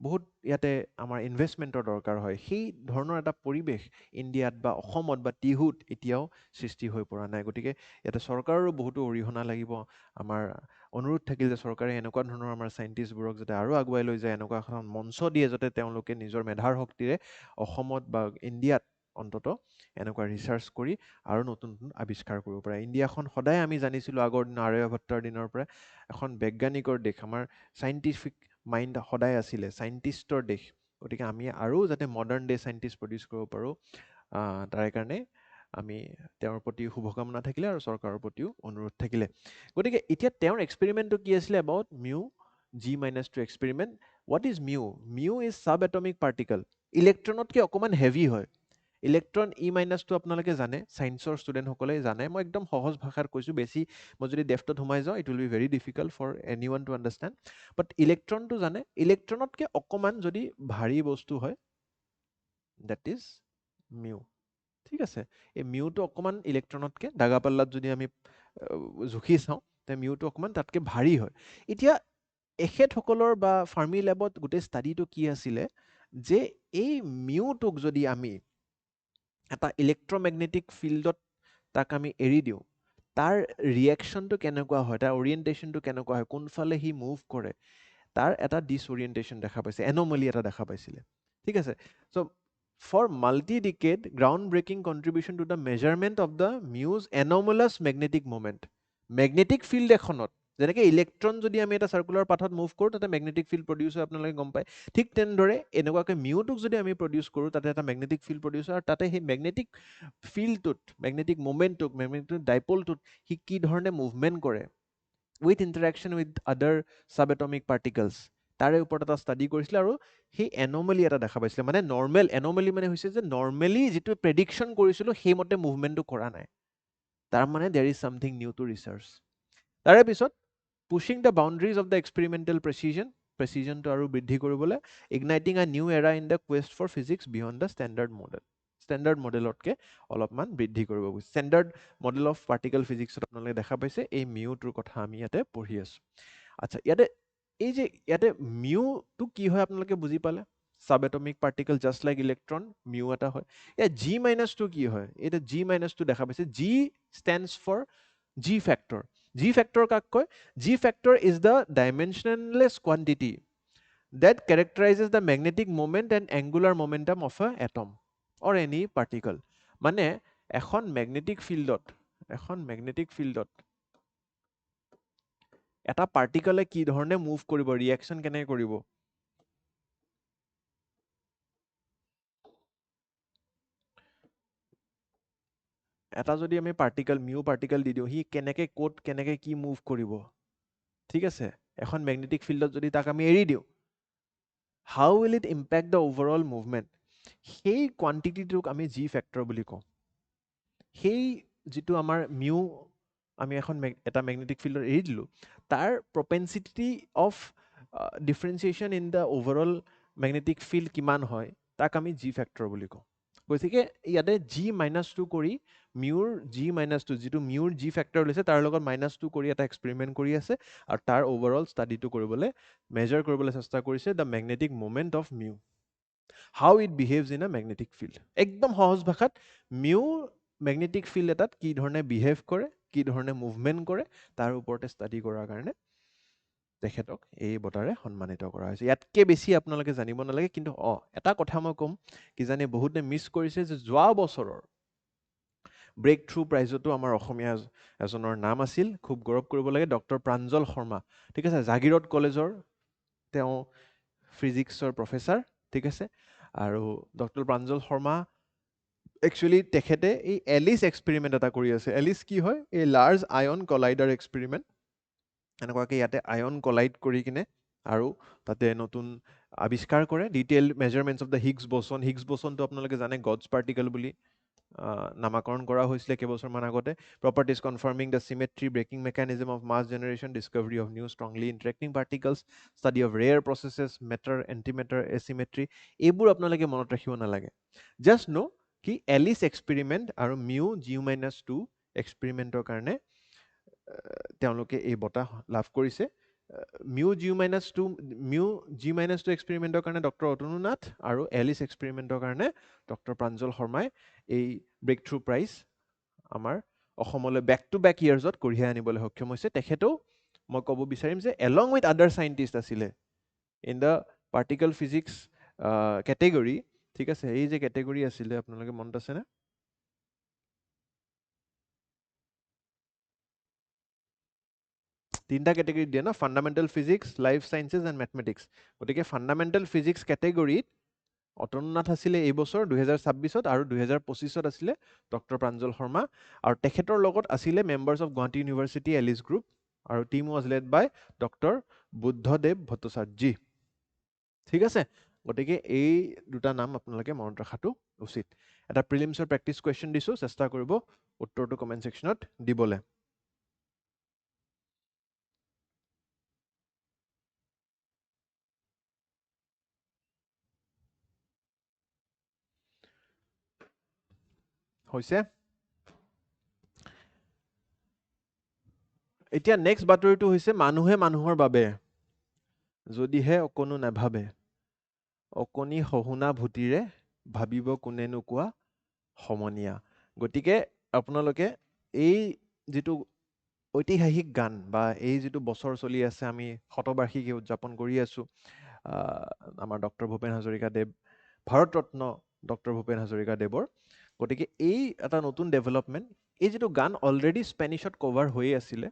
বহুত ইয়াতে আমাৰ ইনভেষ্টমেণ্টৰ দৰকাৰ হয়। সেই ধৰণৰ এটা পৰিৱেশ ইণ্ডিয়াত বা অসমত বা টিহুত এতিয়াও সৃষ্টি হৈ পৰা নাই। গতিকে ইয়াতে চৰকাৰৰো বহুতো অৰিহণা লাগিব। আমাৰ অনুৰোধ থাকিল যে চৰকাৰে এনেকুৱা ধৰণৰ আমাৰ চাইণ্টিষ্টবোৰক যাতে আৰু আগুৱাই লৈ যায়, এনেকুৱা এখন মঞ্চ দিয়ে যাতে তেওঁলোকে নিজৰ মেধাৰ শক্তিৰে অসমত বা ইণ্ডিয়াত অন্তত এনেকুৱা ৰিচাৰ্চ কৰি আৰু নতুন নতুন আৱিষ্কাৰ কৰিব পাৰে। ইণ্ডিয়াখন সদায় আমি জানিছিলোঁ আগৰ দিনৰ আৰ্যভট্টৰ দিনৰ পৰা এখন বৈজ্ঞানিকৰ দেশ, আমাৰ চাইণ্টিফিক মাইণ্ড সদায় আছিলে, চাইণ্টিষ্টৰ দেশ। গতিকে আমি আৰু যাতে মডাৰ্ণ ডে চাইণ্টিষ্ট প্ৰডিউচ কৰিব পাৰোঁ, তাৰে কাৰণে আমি তেওঁৰ প্ৰতি শুভকামনা থাকিলে আৰু চৰকাৰৰ প্ৰতিও অনুৰোধ থাকিলে। গতিকে এতিয়া তেওঁৰ এক্সপেৰিমেণ্টটো কি আছিলে? About mu G-2 experiment. What is mu? Mu is চাব এটমিক পাৰ্টিকল। ইলেক্ট্ৰনতকৈ অকণমান হেভি হয়। ইলেক্ট্ৰন E- আপোনালোকে জানে, ছায়েন্সৰ ষ্টুডেণ্টসকলে জানে। মই একদম সহজ ভাষাত কৈছোঁ, বেছি মই যদি ডেফটত সোমাই যাওঁ it will be very difficult for any one to understand. But ইলেক্ট্ৰনটো জানে, ইলেক্ট্ৰনতকৈ অকণমান যদি ভাৰী বস্তু হয়, দেট ইজ মিউ। ঠিক আছে, এই মিউটো অকণমান ইলেক্ট্ৰনতকৈ দাগাপাল্লাত যদি আমি জুখি চাওঁ, তে মিউটো অকণমান তাতকৈ ভাৰী হয়। এতিয়া এখেতসকলৰ বা ফাৰ্মি লেবত গোটেই ষ্টাডিটো কি আছিলে যে এই মিউটোক যদি আমি এটা ইলেক্ট্ৰমেগনেটিক ফিল্ডত তাক আমি এৰি দিওঁ, তাৰ ৰিয়েকশ্যনটো কেনেকুৱা হয়, তাৰ অৰিয়েণ্টেশ্যনটো কেনেকুৱা হয়, কোনফালে সি মুভ কৰে, তাৰ এটা ডিছঅৰিয়েণ্টেশ্যন দেখা পাইছে, এন'মেলি এটা দেখা পাইছিলে। ঠিক আছে, so' for multi decade ground breaking contribution to the measurement of the mu's anomalous magnetic movement. Magnetic field এখনত যেনেকৈ ইলেক্ট্ৰন যদি আমি এটা চাৰ্কুলাৰ পাথত মুভ কৰোঁ তাতে মেগনেটিক ফিল্ড প্ৰডিউচ হয়, আপোনালোকে গম পায়। ঠিক তেনেদৰে এনেকুৱাকৈ মিউটোক যদি আমি প্ৰডিউচ কৰোঁ, তাতে এটা মেগনেটিক ফিল্ড প্ৰডিউচ হয়, আৰু তাতে সেই মেগনেটিক ফিল্ডটোত, মেগনেটিক মুভমেণ্টটোক, মেগনেটিক ডাইপলটোত সি কি ধৰণে মুভমেণ্ট কৰে উইথ ইণ্টাৰেকশ্যন উইথ আদাৰ চাব এটমিক পাৰ্টিকলছ, তাৰে ওপৰত এটা ষ্টাডি কৰিছিলে। আৰু সেই এন'মেলি এটা দেখা পাইছিলে। মানে নৰ্মেল এন'মেলি মানে হৈছে যে নৰ্মেলি যিটো প্ৰেডিকশ্যন কৰিছিলোঁ সেইমতে মুভমেণ্টটো কৰা নাই। তাৰমানে there is something new to research. তাৰে পিছত pushing the boundaries of the experimental প্ৰেচিজনটো আৰু বৃদ্ধি কৰিবলৈ, igniting a new era in the quest for physics beyond the standard model. Standard মডেলতকৈ অলপমান বৃদ্ধি কৰিব গৈছে। ষ্টেণ্ডাৰ্ড মডেল অফ পাৰ্টিকেল ফিজিক্সত আপোনালোকে দেখা পাইছে এই মিউটোৰ কথা আমি ইয়াতে পঢ়ি আছোঁ। আচ্ছা, এই যে ইয়াতে মিউটো কি হয় আপোনালোকে বুজি পালে? চাব atomic particle just like electron, mu এটা হয়। ইয়াত G- কি হয়? এতিয়া G- দেখা পাইছে। G stands for G factor. G factor কাক কয়? G factor is the dimensionless quantity that characterizes the magnetic moment and angular momentum of a atom or any particle. মানে এখন মেগনেটিক ফিল্ডত এটা পাৰ্টিকলে কি ধৰণে মুভ কৰিব, ৰিয়েকশ্যন কেনেকৈ কৰিব, এটা যদি আমি পাৰ্টিকেল মিউ পাৰ্টিকেল দি দিওঁ, সি কেনেকৈ ক'ত কেনেকৈ কি মুভ কৰিব। ঠিক আছে, এখন মেগনেটিক ফিল্ডত যদি তাক আমি এৰি দিওঁ, how will it impact the overall movement, সেই কোৱান্টিটিটোক আমি জি ফেক্টৰ বুলি কওঁ। সেই যিটো আমাৰ মিউ আমি এটা মেগনেটিক ফিল্ডত এৰি দিলোঁ, তাৰ propensity of differentiation in the overall magnetic field কিমান হয়, তাক আমি জি ফেক্টৰ বুলি কওঁ। গতিকে ইয়াতে G- কৰি মিউৰ G- যিটো মিউৰ জি ফেক্টৰ লৈছে তাৰ লগত -2 কৰি এটা এক্সপেৰিমেণ্ট কৰি আছে, আৰু তাৰ অভাৰঅল ষ্টাডিটো কৰিবলৈ, মেজাৰ কৰিবলৈ চেষ্টা কৰিছে the magnetic movement of mu, how it behaves in a magnetic field. একদম সহজ ভাষাত মিউ মেগনেটিক ফিল্ড এটাত কি ধৰণে বিহেভ কৰে, কি ধৰণে মুভমেণ্ট কৰে, তাৰ ওপৰতে ষ্টাডি কৰাৰ কাৰণে তেখেতক এই বঁটাৰে সন্মানিত কৰা হৈছে। ইয়াতকৈ বেছি আপোনালোকে জানিব নালাগে। কিন্তু এটা কথা মই ক'ম, কিজানি বহুতে মিছ কৰিছে যে যোৱা বছৰৰ ব্ৰেক থ্ৰু প্ৰাইজতো আমাৰ অসমীয়া এজনৰ নাম আছিল, খুব গৌৰৱ কৰিব লাগে, ডক্টৰ প্ৰাঞ্জল শৰ্মা। ঠিক আছে, জাগিৰোড কলেজৰ তেওঁ ফিজিক্সৰ প্ৰফেচাৰ। ঠিক আছে, আৰু ডক্টৰ প্ৰাঞ্জল শৰ্মা একচুৱেলি তেখেতে এই এলিছ এক্সপেৰিমেণ্ট এটা কৰি আছে। এলিছ কি হয়? এই লাৰ্জ আয়ন কলাইডাৰ এক্সপেৰিমেণ্ট। এনেকুৱাকৈ ইয়াতে আয়ন কলাইড কৰি কিনে আৰু তাতে নতুন আৱিষ্কাৰ কৰে detail measurements of the Higgs বচনটো আপোনালোকে জানে গডছ পাৰ্টিকেল বুলি নামাকৰণ কৰা হৈছিলে কেইবছৰমান আগতে properties confirming the symmetry breaking mechanism of mass generation discovery of new strongly interacting particles study of rare processes matter antimatter asymmetry এইবোৰ আপোনালোকে মনত ৰাখিব নালাগে জাষ্ট ন' কি এলিছ এক্সপেৰিমেণ্ট আৰু মিউ জিউ-2 এক্সপেৰিমেণ্টৰ কাৰণে তেওঁলোকে এই বঁটা লাভ কৰিছে মিউ জি-2 এক্সপেৰিমেণ্টৰ কাৰণে ডক্টৰ অতনু নাথ আৰু এলিছ এক্সপেৰিমেণ্টৰ কাৰণে ডক্টৰ প্ৰাঞ্জল শৰ্মাই এই ব্ৰেক থ্ৰু প্ৰাইজ আমাৰ অসমলৈ বেক টু বেক ইয়াৰ্ছত কঢ়িয়াই আনিবলৈ সক্ষম হৈছে তেখেতেও মই ক'ব বিচাৰিম যে এলং উইথ আদাৰ চাইণ্টিষ্ট আছিলে in the particle physics category ঠিক আছে এই যে কেটেগৰী আছিলে আপোনালোকে মনত আছেনে তিনিটা কেটেগৰীত দিয়ে ন fundamental physics life sciences and mathematics গতিকে ফাণ্ডামেণ্টেল ফিজিক্স কেটেগৰীত অতনুনাথ আছিলে এই বছৰ 2026ত আৰু 2025ত আছিলে ডক্টৰ প্ৰাঞ্জল শৰ্মা আৰু তেখেতৰ লগত আছিলে members of Guwahati University ALICE group আৰু team was led by doctor Buddhadev Bhattacharjee ঠিক আছে গতিকে এই দুটা নাম আপোনালোকে মনত ৰখাটো উচিত এটা প্ৰিলিমছৰ প্ৰেক্টিছ কুৱেশ্যন দিছোঁ চেষ্টা কৰিব উত্তৰটো কমেণ্ট ছেকশ্যনত দিবলৈ হৈছে এতিয়া নেক্সট বাতৰিটো হৈছে মানুহে মানুহৰ বাবে যদিহে অকণো নাভাবে অকণি সহুনা ভূতিৰে ভাবিব কোনেনো কোৱা সমনীয়া গতিকে আপোনালোকে এই যিটো ঐতিহাসিক গান বা এই যিটো বছৰ চলি আছে আমি শতবাৰ্ষিকী উদযাপন কৰি আছোঁ আমাৰ ডক্টৰ ভূপেন হাজৰিকাদেৱ ভাৰতৰত্ন ডক্টৰ ভূপেন হাজৰিকাদেৱৰ গতিকে এই এটা নতুন ডেভেলপমেণ্ট এই যিটো গান অলৰেডি স্পেনিছত কভাৰ হৈয়ে আছিলে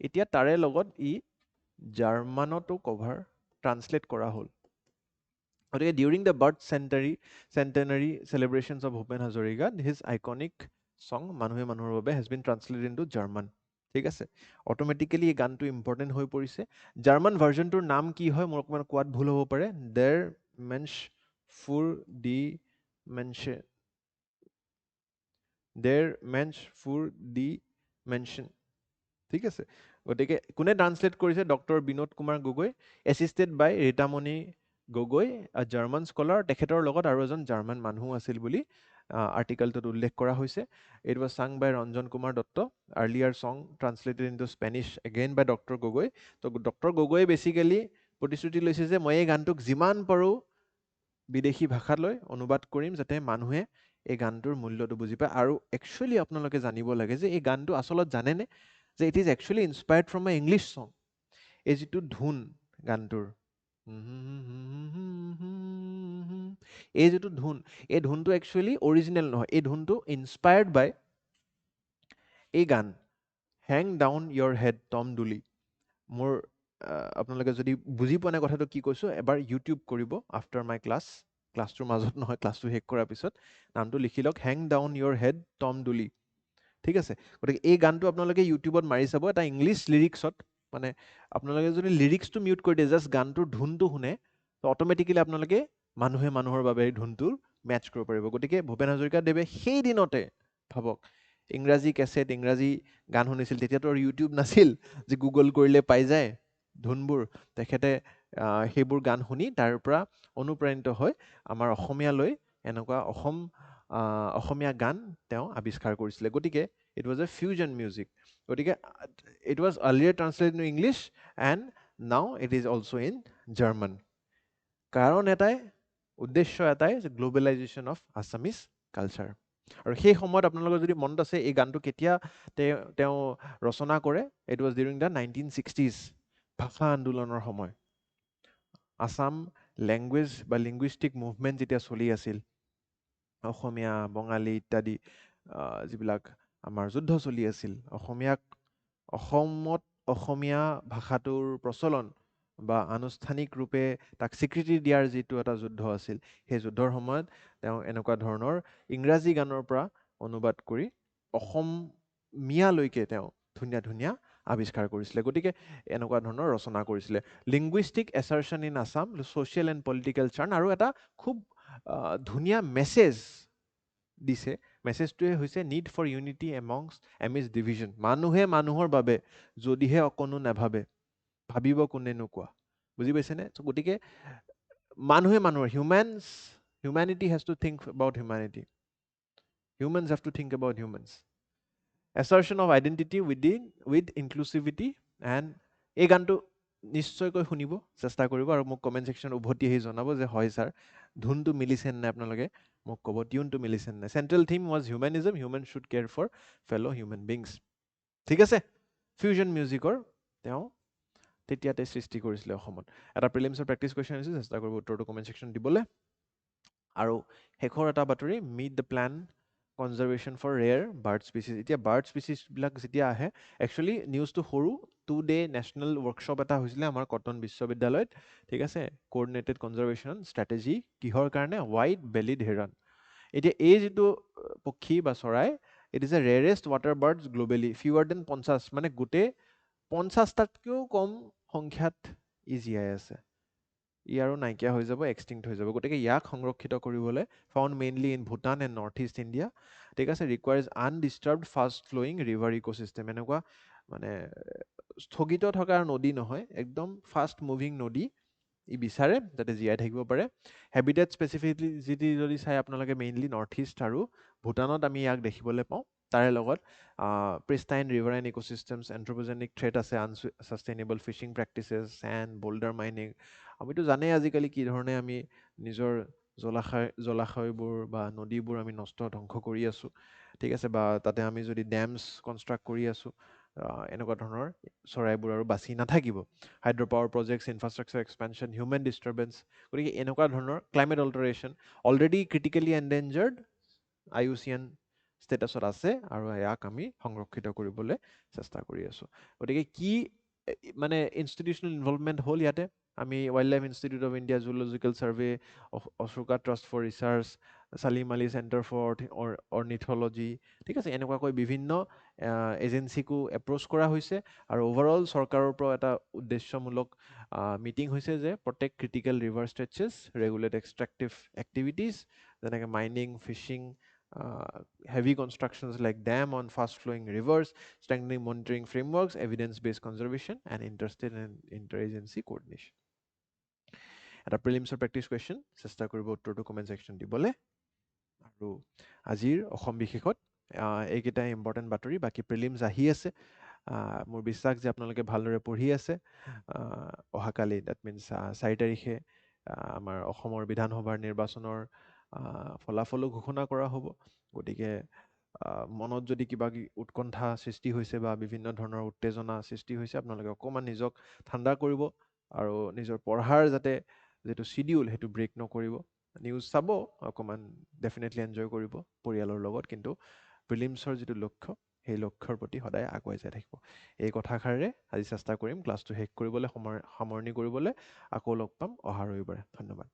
এতিয়া তাৰে লগত ই জাৰ্মানতো কভাৰ ট্ৰান্সলেট কৰা হ'ল গতিকে during the birth centenary celebrations of Bhupen Hazarika his iconic song মানুহে মানুহৰ বাবে has been translated into German ঠিক আছে অট'মেটিকেলি এই গানটো ইম্পৰ্টেণ্ট হৈ পৰিছে জাৰ্মান ভাৰ্জনটোৰ নাম কি হয় মোৰ অকণমান কোৱাত ভুল হ'ব পাৰে দেৰ মেনছ ফুৰ ডি মেনছে দেৰ মেনছ ফুৰ ডি মেনশ্যন ঠিক আছে গতিকে কোনে ট্ৰান্সলেট কৰিছে ডক্টৰ বিনোদ কুমাৰ গগৈ এছিষ্টেড বাই ৰীতামণি গগৈ জাৰ্মান স্কলাৰ তেখেতৰ লগত আৰু এজন জাৰ্মান মানুহো আছিল বুলি আৰ্টিকেলটোত উল্লেখ কৰা হৈছে it was sung by Ranjan Kumar Dutta earlier song translated into Spanish again by doctor Gogoi তো ডক্টৰ গগৈয়ে বেচিকেলি প্ৰতিশ্ৰুতি লৈছে যে মই এই গানটোক যিমান পাৰোঁ বিদেশী ভাষালৈ অনুবাদ কৰিম যাতে মানুহে এই গানটোৰ মূল্যটো বুজি পায় আৰু একচুৱেলি আপোনালোকে জানিব লাগে যে এই গানটো আচলত জানেনে যে it is actually inspired from A English song এই যিটো ধুন গানটোৰ এই যিটো ধুন এই ধুনটো একচুৱেলি অৰিজিনেল নহয় এই ধুনটো ইনস্পায়াৰ্ড বাই এই গান হেং ডাউন ইয়ৰ হেড টম ডুলি মোৰ আপোনালোকে যদি বুজি পোৱা নাই কথাটো কি কৈছোঁ এবাৰ ইউটিউব কৰিব আফটাৰ মাই ক্লাছটোৰ মাজত নহয় ক্লাছটো শেষ কৰাৰ পিছত নামটো লিখি লওক হেং ডাউন ইয়ৰ হেড টম ডুলি ঠিক আছে গতিকে এই গানটো আপোনালোকে ইউটিউবত মাৰি চাব এটা ইংলিছ লিৰিক্সত মানে আপোনালোকে যদি লিৰিক্সটো মিউট কৰি দিয়ে জাষ্ট গানটোৰ ধুনটো শুনে তো অট'মেটিকেলি আপোনালোকে মানুহে মানুহৰ বাবে এই ধুনটোৰ মেটচ কৰিব পাৰিব গতিকে ভূপেন হাজৰিকাদেৱে সেই দিনতে ভাবক ইংৰাজী কেছেট ইংৰাজী গান শুনিছিল তেতিয়াতো আৰু ইউটিউব নাছিল যে গুগল কৰিলে পাই যায় ধুনবোৰ তেখেতে সেইবোৰ গান শুনি তাৰ পৰা অনুপ্ৰাণিত হৈ আমাৰ অসমীয়ালৈ এনেকুৱা অসমীয়া গান তেওঁ আৱিষ্কাৰ কৰিছিলে গতিকে it was a fusion music গতিকে it was earlier translated in English and now it is also' in German কাৰণ এটাই উদ্দেশ্য এটাই যে গ্ল'বেলাইজেশ্যন অফ আছামিজ কালচাৰ আৰু সেই সময়ত আপোনালোকৰ যদি মনত আছে এই গানটো কেতিয়া তেওঁ ৰচনা কৰে it was during the 1960s ভাষা আন্দোলনৰ সময় আছাম লেংগুৱেজ বা লিংগুইষ্টিক মুভমেণ্ট যেতিয়া চলি আছিল অসমীয়া বঙালী ইত্যাদি যিবিলাক আমাৰ যুদ্ধ চলি আছিল অসমত অসমীয়া ভাষাটোৰ প্ৰচলন বা আনুষ্ঠানিক ৰূপে তাক স্বীকৃতি দিয়াৰ যিটো এটা যুদ্ধ আছিল সেই যুদ্ধৰ সময়ত তেওঁ এনেকুৱা ধৰণৰ ইংৰাজী গানৰ পৰা অনুবাদ কৰি অসমীয়ালৈকে তেওঁ ধুনীয়া ধুনীয়া আৱিষ্কাৰ কৰিছিলে গতিকে এনেকুৱা ধৰণৰ ৰচনা কৰিছিলে linguistic assertion in Assam social and political churn আৰু এটা খুব ধুনীয়া মেছেজ দিছে মেছেজটোৱে হৈছে need for unity amongst amidst division মানুহে মানুহৰ বাবে যদিহে অকণো নাভাবে ভাবিব কোনেনো কোৱা বুজি পাইছেনে গতিকে মানুহে মানুহৰ humanity has to think about humanity humans have to think about humans assertion of identity with inclusivity and এই গানটো নিশ্চয়কৈ শুনিব চেষ্টা কৰিব আৰু মোক কমেণ্ট ছেকশ্যন উভতি আহি জনাব যে হয় ছাৰ ধুনটো মিলিছে নে আপোনালোকে মোক ক'ব টিউনটো মিলিছে নে central theme was humanism human should care for fellow' human beings ঠিক আছে ফিউজন মিউজিকৰ তেওঁ তেতিয়াতে সৃষ্টি কৰিছিলে অসমত এটা প্ৰিলিমছৰ প্ৰেক্টিছ কুৱেশ্যন আহিছে চেষ্টা কৰিব উত্তৰটো কমেণ্ট ছেকশ্যন দিবলৈ আৰু শেষৰ এটা বাতৰি meet the plain conservation for rare bird species এতিয়া বাৰ্ড স্পিচিছবিলাক যেতিয়া আহে একচুৱেলি নিউজটো সৰু 2 ডে নেশ্যনেল ৱৰ্কশ্বপ এটা হৈছিলে আমাৰ কটন বিশ্ববিদ্যালয়ত ঠিক আছে কোঅৰ্ডিনেটেড কনজাৰ্ভেশ্যন ষ্ট্ৰেটেজি কিহৰ কাৰণে হোৱাইট বেলিড হেৰন এতিয়া এই যিটো পক্ষী বা চৰাই it is a rarest water birds globally fewer than 50 মানে গোটেই 50টাতকৈও কম সংখ্যাত ই জীয়াই আছে ই আৰু নাইকিয়া হৈ যাব এক্সটিংক্ট হৈ যাব গতিকে ইয়াক সংৰক্ষিত কৰিবলৈ found mainly in Bhutan and north east India ঠিক আছে requires undisturbed fast flowing river ecosystem এনেকুৱা মানে স্থগিত থকা নদী নহয় একদম ফাষ্ট মুভিং নদী ই বিচাৰে যাতে জীয়াই থাকিব পাৰে হেবিটেট স্পেচিফিচিটি যদি চাই আপোনালোকে মেইনলি নৰ্থ ইষ্ট আৰু ভূটানত আমি ইয়াক দেখিবলৈ পাওঁ তাৰে লগত প্ৰিষ্টাইন ৰিভাৰাইন ইক'চিষ্টেমছ এন্থ্ৰপজেনিক থ্ৰেট আছে unsustainable fishing practices sand boulder mining আমিতো জানেই আজিকালি কি ধৰণে আমি নিজৰ জলাশয়বোৰ বা নদীবোৰ আমি নষ্ট ধ্বংস কৰি আছোঁ ঠিক আছে বা তাতে আমি যদি ডেমছ কনষ্ট্ৰাক্ট কৰি আছোঁ এনেকুৱা ধৰণৰ চৰাইবোৰ আৰু বাচি নাথাকিব hydro' power projects infrastructure expansion human disturbance গতিকে এনেকুৱা ধৰণৰ climate alteration already critically endangered IUCN ষ্টেটাছত আছে আৰু ইয়াক আমি সংৰক্ষিত কৰিবলৈ চেষ্টা কৰি আছোঁ গতিকে কি মানে ইনষ্টিটিউচনেল ইনভলভমেণ্ট হ'ল ইয়াতে আমি Wildlife Institute of India Zoological Survey Ashoka Trust for Research Salim Ali Centre for Ornithology ঠিক আছে এনেকুৱাকৈ বিভিন্ন এজেঞ্চিকো এপ্ৰ'চ কৰা হৈছে আৰু অভাৰঅল চৰকাৰৰ পৰা এটা উদ্দেশ্যমূলক মিটিং হৈছে যে প্ৰত্যেক ক্ৰিটিকেল ৰিভাৰ ষ্ট্ৰেচেছ ৰেগুলেট এক্সট্ৰেক্টিভ এক্টিভিটিজ যেনেকৈ mining fishing heavy constructions like dam on fast-flowing rivers, strengthening monitoring frameworks, evidence-based conservation, and interstate and interagency coordination. এটা প্ৰিলিমছৰ প্ৰেক্টিছ কুৱেশ্যন চেষ্টা কৰিব উত্তৰটো কমেণ্ট ছেকশ্যন দিবলৈ আৰু আজিৰ অসম বিশেষত এইকেইটাই ইম্পৰ্টেণ্ট বাতৰি বাকী প্ৰিলিমছ আহি আছে মোৰ বিশ্বাস যে আপোনালোকে ভালদৰে পঢ়ি আছে অহাকালি ডেট মিনছ 4 তাৰিখে আমাৰ অসমৰ বিধানসভাৰ নিৰ্বাচনৰ ফলাফলো ঘোষণা কৰা হ'ব গতিকে মনত যদি কিবা উৎকণ্ঠা সৃষ্টি হৈছে বা বিভিন্ন ধৰণৰ উত্তেজনা সৃষ্টি হৈছে আপোনালোকে অকণমান নিজক ঠাণ্ডা কৰিব আৰু নিজৰ পঢ়াৰ যাতে যিটো চিডিউল সেইটো ব্ৰেক নকৰিব নিউজ চাব অকণমান ডেফিনেটলি এনজয় কৰিব পৰিয়ালৰ লগত কিন্তু প্ৰিলিমছৰ যিটো লক্ষ্য সেই লক্ষ্যৰ প্ৰতি সদায় আগুৱাই যাই থাকিব এই কথাষাৰেৰে আজি চেষ্টা কৰিম ক্লাছটো শেষ কৰিবলৈ সামৰণি কৰিবলৈ আকৌ লগ পাম অহা ৰবিবাৰে ধন্যবাদ